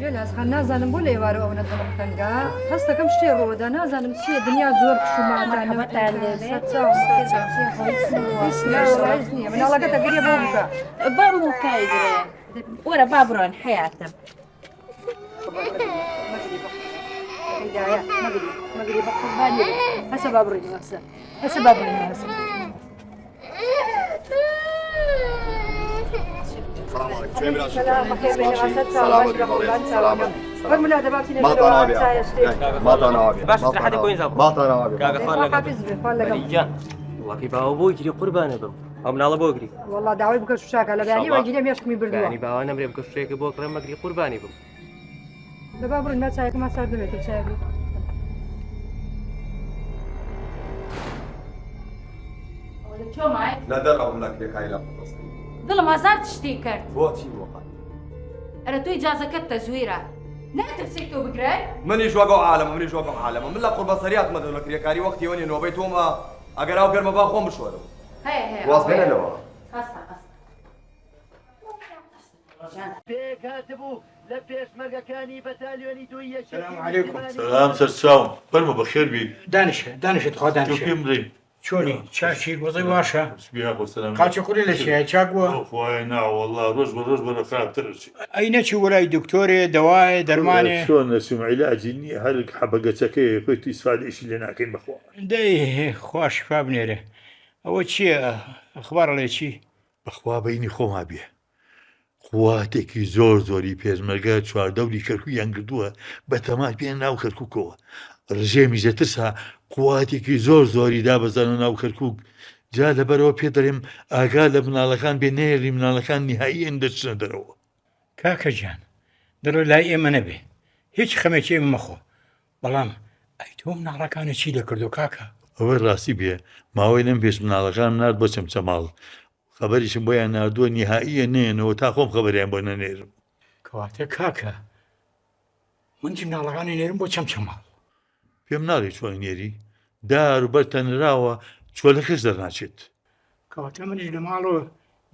گەلاس خان نازانم بۆ لە ئێوارە ئەوە دڵم تەنگا هەستەکەم شتێ ڕۆدا نازانم چییە دنیا زۆر مرحبتان لێبێ نییە مناڵەکە تەگەریە بۆ بکە بەم وکایگرێ وەرە با بڕۆن حیاتم مەگری بە قوربانی هەسە با بڕێنی هەسە هەسە با بڕێنی هەسە السلام عليكم. شوي بلاش. ما طانا عابي. باش لحد يكون يزعل. ما طانا عابي. كاكا خالك. والله كي باو بوي كري قربانه بم. او من الله بوكري. والله دعوي بك شوشاك على بالي وجيني ميشكمي بردوا. يعني باو انا مري بك شوشاك بوكري ما كري قرباني بم. دابا برن ما تسايك ما صار دميت تسايك. شو معك؟ ندر أقول لك لك هاي لا ظل ما زال تشتي كرت بوتي وقت. أنا تو إجازة كت تزويرة لا تمسكتو بقراي مانيش واقع عالم مانيش واقع عالم من لا قرب صريات ما لك يا كاري وقتي وين نوبيتهم أقراو قرب ما باخو مشوارهم. هي واصلين لو. خاصة كاتبوا لبيش مرقكاني بتاليوني دوية. السلام عليكم. سلام سرساوم برمو بخير بيك دانش تخوا دانش شو كيمري شوني تشاشي قضي واشا سبيها والسلام قالت كل الاشياء تشاقوا اخوي نعم والله روز ولا خاب ترشي اين شي وراي دكتوري دواء درماني شلون نسمع علاجي اني هلك حبقتك كنت استفاد ايش اللي ناكل بخوا دي خوا شفا بنيره اول شي اخبار على شي بخوا بيني خو ما بيه خواتێکی زۆری پێشمەرگە چواردەوری کەرکوویان کردووە بە تەمای پێ ناو کەرکووکەوە ڕژێمی ژەترسا قواتێکی زۆری دابەزانە ناو کەرکووک جا لەبەرەوە پێ دەڵێم ئاگا لە مناڵەکان بێ نێری مناڵەکان نهاییەن دەچنە دەرەوە کاکە گیان دەڕۆ لای ئێمە نەبێ هیچ خەمێکی ئێمە مەخۆ بەڵام ئەی تۆ مناڵەکانە چی لە کردو کاکە ئەوەی ڕاستی بێ ماوەی لەم پێش مناڵەکان نرد بۆ چەمچەماڵ خبریشم بۆیان نردووە نهاییە نێنەوە تا خۆم خبریان بۆ نەنێرم کەواتە کاکە منجی مناڵەکانی نێرم بۆ چەمچەماڵ پێم ناڵی چۆن نێری دار و بەرتەنراوە چۆ لە کەس دەرناچێت کەواتە منیش لە ماڵەوە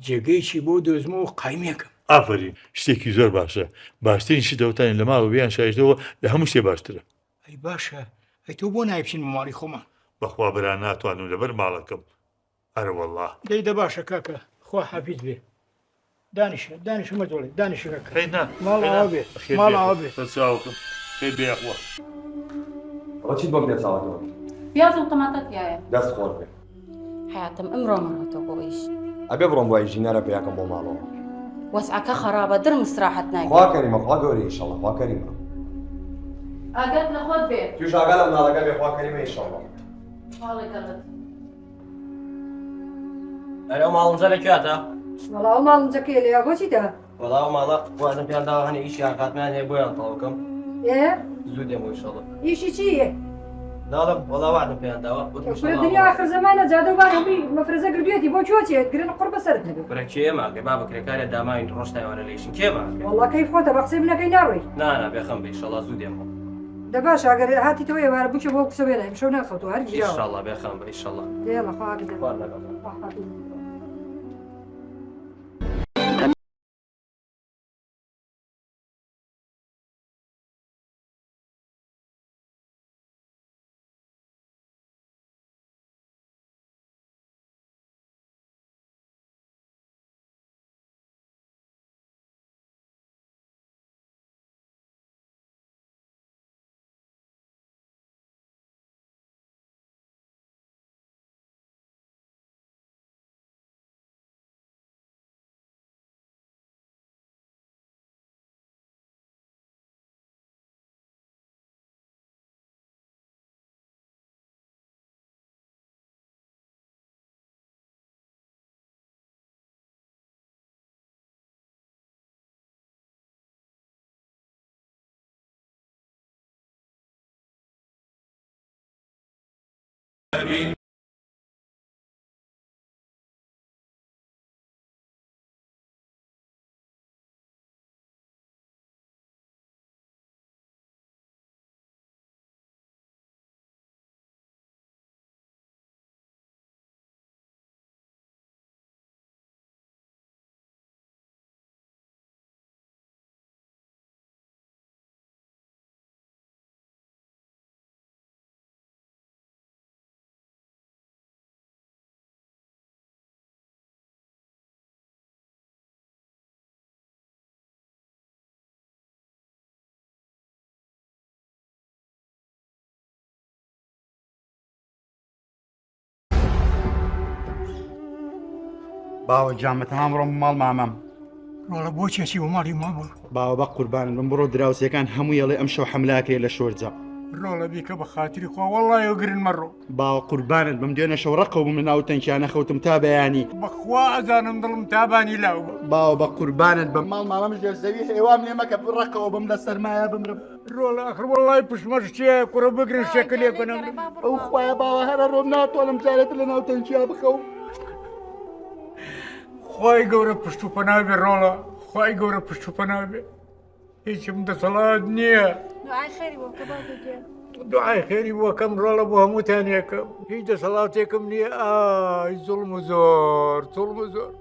جێگەیشی بۆ دۆزمە و قایمێکم ئافرین شتێکی زۆر باشە باشترینشی دەوتانی لە ماڵ و بیان شایشتەوە لە هەموو شتێ باشترە ئەی باشە ئەی تۆ بۆ نایبچین ماڵی خۆمان بەخوا بەران ناتوانم لەبەر ماڵەکەم هەر وەڵڵا دەیدە باشە کاکە خوا حەفیز بێ دانیشە مەدۆڵێ دانیشە کاکە خەینا ماڵەوە بێ ماڵەوە بێ سەرچاوکم خێر بێ ئەخوا رشيد بقدر ساعدهم. بياض وطماطات يا دست خور به. حياتم امرو مراتو بويش أبي برم باي جينا بياكم بمالو. وسعك خرابة درم استراحتنا خوا كريمة خوا قولي إن شاء الله خوا كريمة. أقعد لخد بيت شو شغالة من هذا قبل خوا كريمة إن شاء الله. حالي قلت الو مالم زالك كاتا والله ما نجكي لي أبو شيدا والله مالا وادم بيان داو هني ايش يعني قاتمان هي بويان طاوكم إيه زود يمو ان شاء الله إيشي شيء لا والله وعدم بيان داو كل الدنيا آخر زمان زادوا بارهم بي مفرزة قربيتي بو شوتي قرن قرب سرت نبي برك شي ما بابك ركاري داماين رشتا ولا ليش كي ما والله كيف خوته بقسم لنا كي ناروي لا بيخم ان شاء الله زود يمو دباش أقدر هاتي توي وارا بوش بوك سوينا مشو ناخذ هرجع ان شاء الله بيخم ان شاء الله يلا خاطر والله باوەجان بەتەمام ڕۆم ماڵ مامەم. ڕۆڵە بۆ چێسی و ماڵی ماڵ باوە بە قوربانن بم بڕۆ دراوسەکان هەموو یەڵێ ئەم شەو حەملاکەی لە شۆرجە. ڕۆڵە بیکە بە خاتری خوا وەڵڵایەوە گرن مەڕۆ. باوە قوربانت بم دوێنە شەو ڕقەو بم لە ناو تەنکیانە خەوتم تا بەیانی. بەخوا ئەزانم دڵم تابانی لاو بە. باوە بە قوربانت بە ماڵ مامەم ژێر زەوی هێوام لێ مەکە ڕقەوە بم لە سەرمایە بمرم. ڕۆڵە ئەخر وەڵڵای پشمەش چیە کوڕە بگرن شەکلێ بنەم. ئەو خوایە باوە هەرە ڕۆم ناتوانم جارێت لە ناو تەنکیا بخەوم. خوای گەورە پشت و پەناوێ ڕۆڵە، خوای گەورە پشت و پەناوێ. هیچم دەسەڵات نییە. دوعای خێری بۆ کە باوکە دوعای خێری بۆکەم ڕۆڵە بۆ هەمووتان یەکەم. هیچ دەسەڵاتێکم نییە. ئای زوڵم و زۆر زوڵم و زۆر.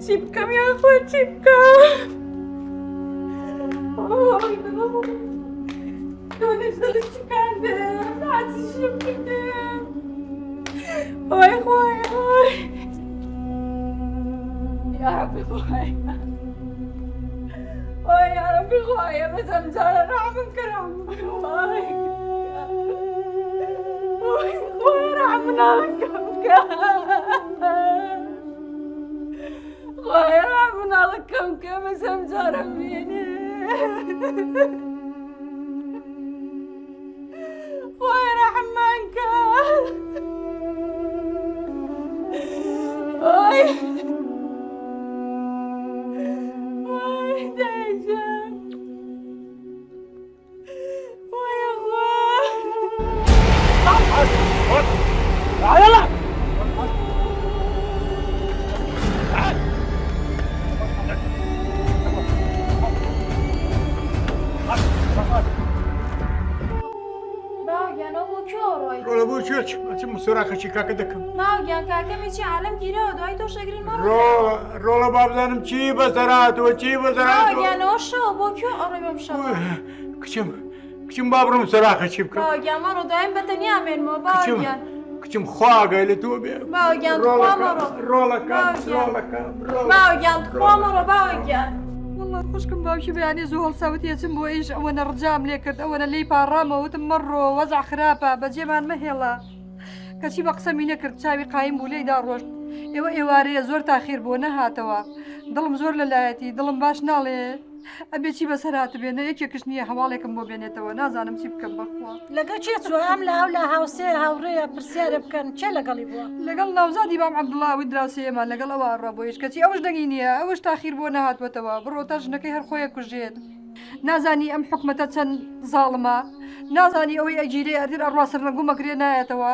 چی بکەم یاخۆ چی بکەم؟ دۆنش دڵی چکاندم ساعتیشم کردم. وای خوای وای یا ربی خوای وای یا ربی خوای بەزەم جارە ڕحمم کەرم وای وای خوای ڕحمناکەم کە خوای ڕحمناڵەکەم کە بەزەم جارە بێنێ خوای ڕحمان کە وای وای دایجان وای خوای يلا ناگیان ئەو بۆ کێ ئەڕۆی؟ ڕۆڵە بۆ چێ سۆراخەچی کاکە دەکەم. ناگیان کاکەمێکی عالەم گیرەوە دوای تۆ شەگرین مەڕۆ. ڕۆڵە بابزانم چی بەسەراتەوە چی بەسەراتەوە. ناگیانەوە شەوە بۆ کێ ئەڕۆی بەم شەوە؟ کچم با بڕۆم سۆراخەچی بکەم. باوەگیان مەڕۆ دایم بەتەنیا مێنمەوە باوەگیان. کچم خواگای لە تۆ بێ. باوەگیان تخوا مەڕۆ. ڕۆڵەکەم باوەگیان تخوا مەڕۆ باوەگیان. والله خوشکم باوکی بەیانی زۆر هەڵساوتی ئەچم بۆ ئیش ئەوەنە ڕجام لێ کرد ئەوەنە لی پاڕامەوتم مەڕۆ وەزع خراپە بەجێمان مەهێڵە کەچی بە قسەمی نەکرد چاوی قایم بوو لێدا ڕۆشت ئێوە ئێوارەیە زۆر تاخیر بۆ نەهاتەوە دڵم زۆر لەلایەتی دڵم باش ناڵێ ئەبێ چی بەسەرات بێنە یەکێکش نییە هەواڵێکم بۆ بێنێتەوە نازانم چی بکەم بەخوا لەگەڵ چێ چوە ئەم لە هەولا هاوسێر هاوڕێیە پرسیارە بکەن چێ لەگەڵی بووە لەگەڵ ناوزادی بام عەبدوڵڵاوی دراوسێمان لەگەڵ ئەوە ڕابۆیش کەچی ئەوش دەنگی نییە ئەوش تاخیر بۆ نەهاتوەتەوە بڕۆ تا ژنەکەی هەر خۆیە کوژێت نازانی ئەم حکومەتە چەند زاڵمە نازانی ئەوەی ئەگیرێ ئەدیر ئەڕوا سەرنەگومەکرێ نایەتەوە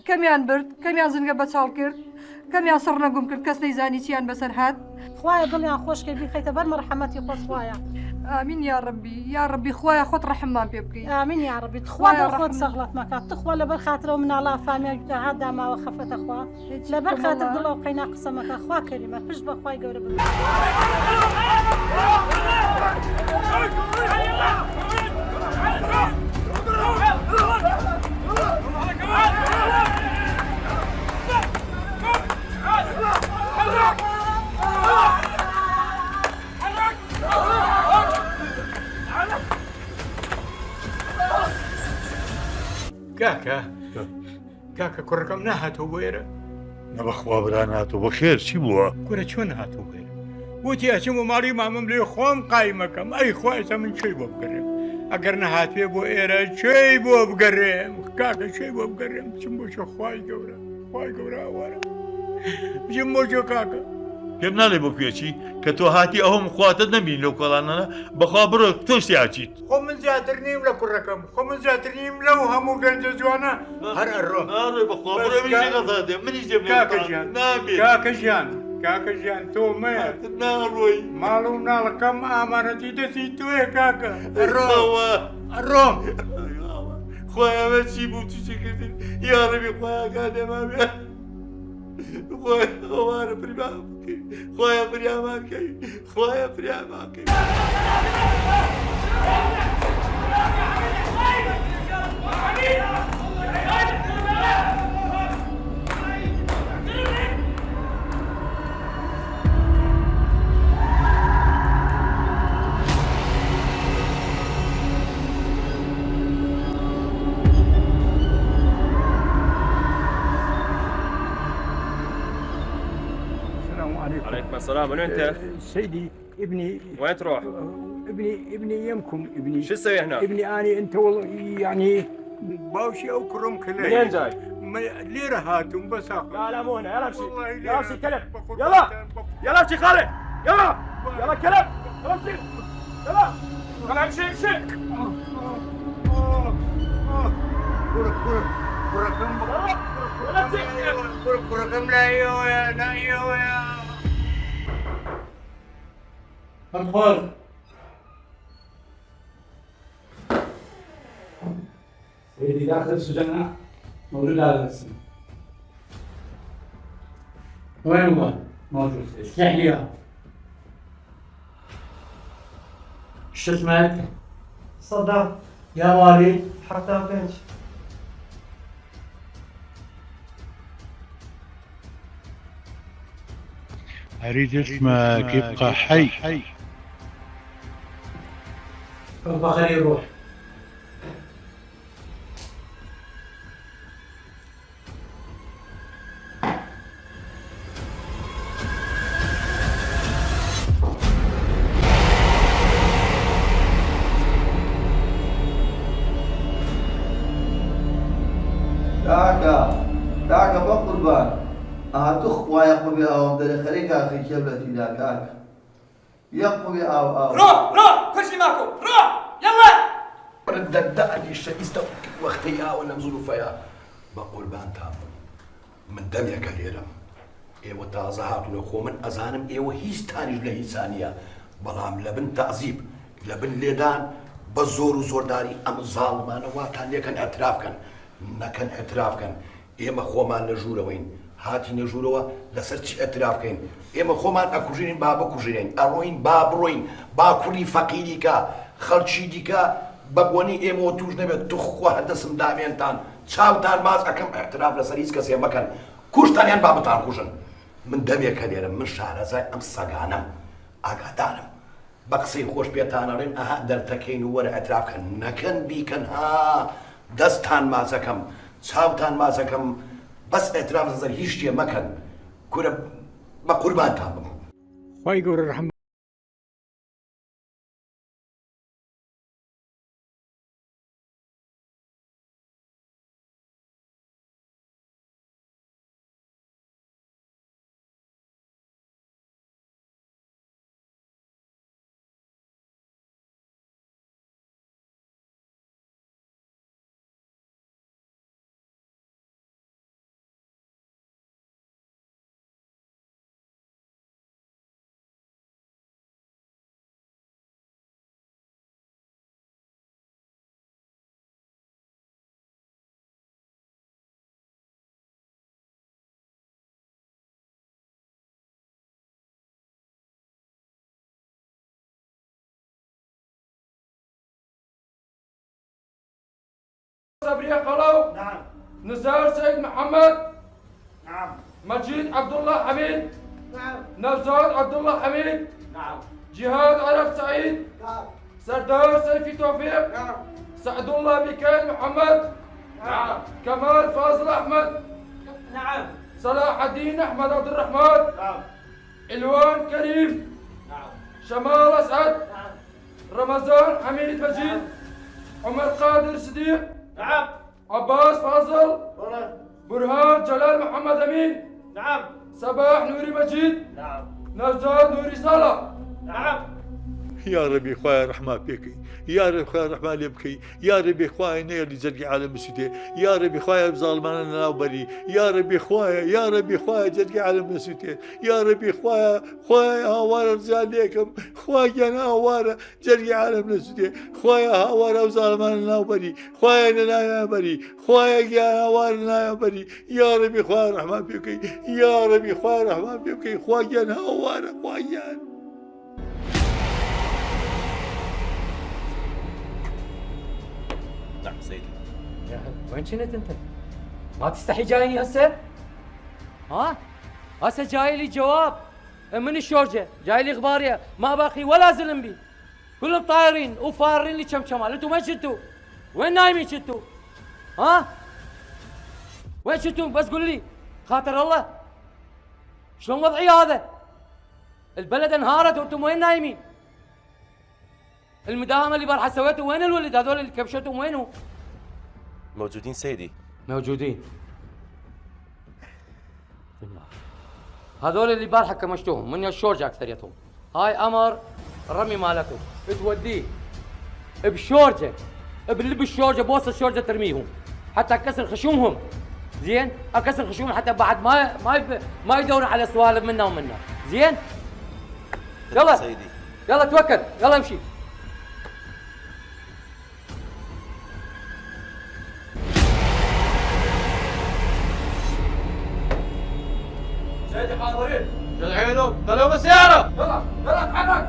کەمیان برد کەمیان زنگە بەچاڵ کرد کەمیان سەرنەگوم کرد کەس نەیزانی چیان بەسەر هات خوایە دڵیان خۆشکە بیخەیتە بەر مەرحەمەتی خۆت خوایە ئامین یا ڕەبی خوایە خۆت ڕەحممان پێ بکەیت ئامین یا ڕەبی خوا دڵ خۆت سەغڵەت مەکات تخوا لەبەر خاترەوە مناڵا فامیلتە هات داماوە خەفەتە خوا لەبەر خاتر دڵەوە قەینا قسەمەکە خوا کەریمە پشت بە خوای گەورە بن کاکە کوڕەکەم ناهاتەوە بۆ ئێرە نەبەخوا بران هاتۆ بەخێر چی بووە؟ کورە چۆن هاتەوە بۆ ئێرە وتی ئەچم بۆ ماڵی مامەم لێ خۆم قایمەکەم ئەی خوایسە من چی بۆ بگەڕێم ئەگەر نەهاتوێ بۆ ئێرە چی بۆ بگەڕێم کاکە چی بۆ بگەڕێم بچم بۆ چۆ خوای گەورە ئەوارە بچم بۆ چۆ کاکە پێم ناڵێ بۆ کوێچی کە تۆ هاتی ئەوم خواتت نەبین لەو کۆڵانانە بەخوا بڕۆ تۆش یاچیت خۆ من زیاتر نیم لە کوڕەکەم خۆ من زیاتر نیم لەو هەموو گەنجە جوانە هەر ئەڕۆ ناڕێ بەخوا بڕۆ منیش دێم کاکە ژیان تۆ مەیە ناڕۆی ماڵ و ناڵەکەم ئامانەتی دەستی تۆیە کاکە ئەڕۆم خۆی ئەمە چی بوو تووشەکردن یاڕەبی خۆیاکان دێما بێ خۆی ئەوانە پریمان بکەی خۆیان پریاماکەی خۆیان پریاماکەی عليكم السلام. من وين انت؟ سيدي ابني وين تروح؟ ابني يمكم ابني شو تسوي هنا؟ ابني اني انت والله يعني باوشي اوكرم كلي منين جاي؟ ليره هاتم بس لا مو هنا يلا امشي يلا امشي كلب يلا امشي خالد يلا كلب يلا امشي يلا خلنا امشي كركم لا يويا ادخل سيدي داخل السجناء موجود على الاسم وين هو؟ موجود اشرح لي اياه شو اسمك؟ صدام يا والد حتى بنت أريد اسمك يبقى حي الله خليه يروح داك بقربان هاتخ ويقوي او مدري خليك اخي كبلتي داك يقوي او روح كل شيء معكم روح يلا رد الدأني الشديد واختيا ونمزلوا فيا بقربان تام من دم يا كليرم ايوه تازهات ولخو من ازانم ايوه هيستاني له ثانيه بلام لبن تعذيب لبن ليدان بزور وزور داري ام ظالمان واتان لكن اعتراف كان نكن اعتراف كان ايما خومان لجوره وين هاتي نجوره لسرتش اعتراف كان ايما خومان اكوجين بابا كوجين اروين بابروين باكوري فقيريكا خلشي ديكا بقوني ايمو توج نبت تخو هدسم دامينتان چاوتان ماز اكم اعتراف لسريس كسي مكان كوشتان يان بابتان كوجن من دمي كديرم من شهر زي ام سغانم اغادانم بقصي خوش بيتانرين اها درتكين ور اعتراف كان نكن بيكن ها دستان مازكم چاوتان مازكم بس اعتراف زر هيش مكان كره بقربان تام خواهي قول الرحمة صبري قلو نعم نزار سيد محمد نعم مجيد عبد الله حميد نعم نوزاد عبد الله حميد نعم جهاد عرب سعيد نعم سردار سيفي توفيق نعم سعد الله ميكائيل محمد نعم. كمال فاضل أحمد. نعم. صلاح الدين أحمد عبد الرحمن. نعم. إلوان كريم. نعم. شمال أسعد. نعم. رمضان حميد مجيد. عمر قادر صديق. نعم. عباس فاضل. برهان جلال محمد أمين. نعم. صباح نوري مجيد. نعم. نوزاد نوري صالح. نعم. يا ربي خوايا رحمة بيكي، يا ربي خوايا رحمة لبكي، يا ربي خوايا نير زرقي عالم السوداء، يا ربي خوايا بظالمان ناوبري، يا ربي خوايا، يا ربي خوايا زرقي عالم السوداء، يا ربي خوايا هوارة رجال ليكم، خوايا أنا هوارة زرقي عالم السوداء، خوايا هوارة بظالمان ناوبري، خوايا نايا بري، خوايا يا هوارة نايا بري، يا ربي خوايا رحمة بيكي، يا ربي خوايا رحمة بيكي، خوايا أنا هوارة خوايا. نعم سيدي. يا وين كنت انت؟ ما تستحي جايني هسه؟ ها؟ هسه جاي لي جواب من الشورجه، جاي لي اخباريه ما باقي ولا زلم بي. كلهم طايرين وفارين لي كم كمال، انتم وين شنتوا؟ وين نايمين شنتوا؟ ها؟ وين شنتوا؟ بس قول لي خاطر الله. شلون وضعي هذا؟ البلد انهارت وانتم وين نايمين؟ المداهمه اللي بارحه سويتوا وين الولد؟ هذول اللي كبشتهم وينهم؟ موجودين سيدي. موجودين. هذول اللي بارحه كمشتوهم من الشورجه اكثريتهم. هاي امر رمي مالكم توديه بشورجه بلب الشورجه بوسط الشورجه ترميهم حتى كسر خشومهم. زين؟ اكسر خشومهم حتى بعد ما يدورون على سوالف منا ومنا. زين؟ يلا سيدي. يلا توكل، يلا امشي. سيدي حاضرين. شد عينه، طلعوا بالسيارة. يلا يلا اتحرك.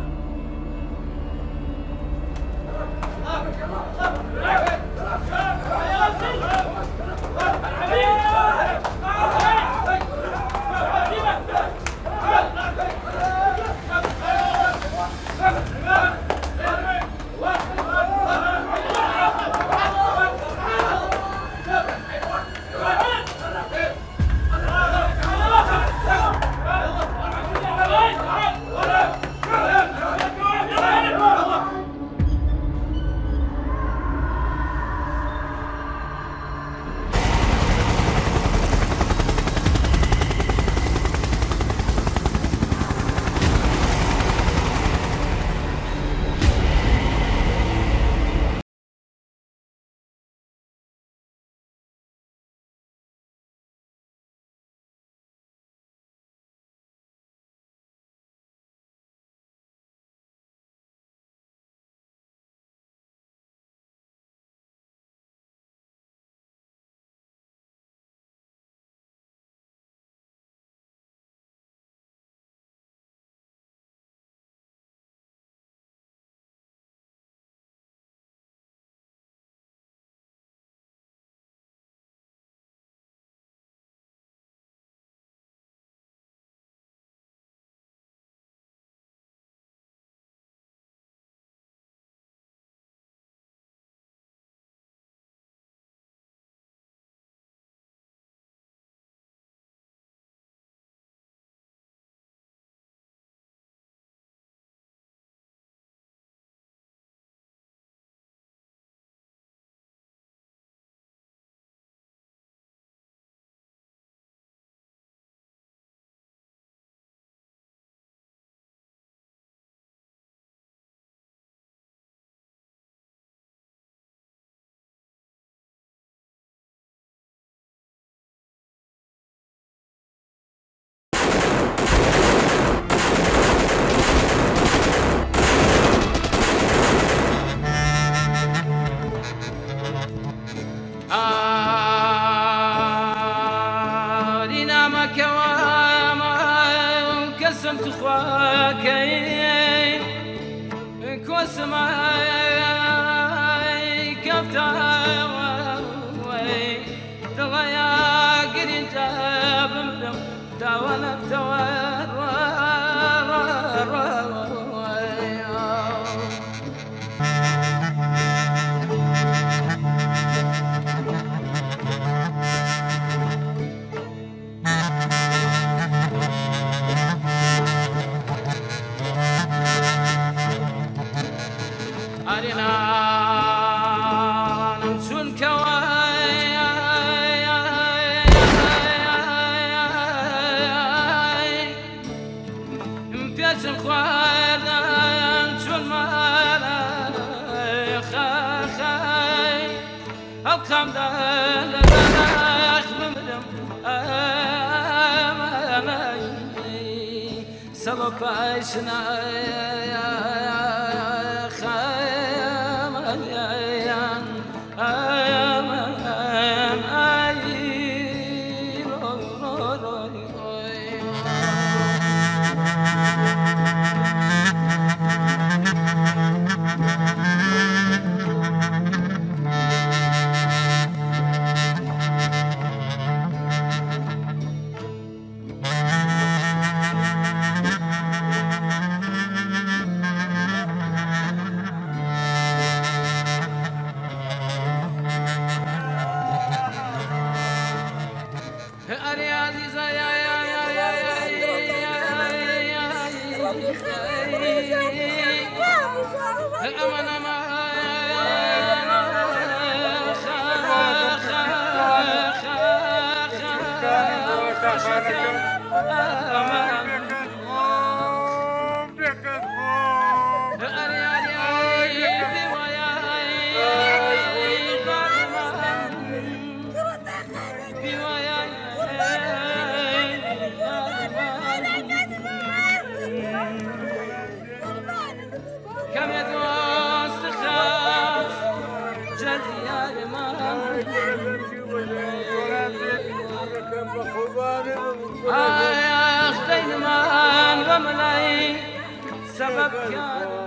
خلقم لبناخ بمرم سبب عيشنا سبب كان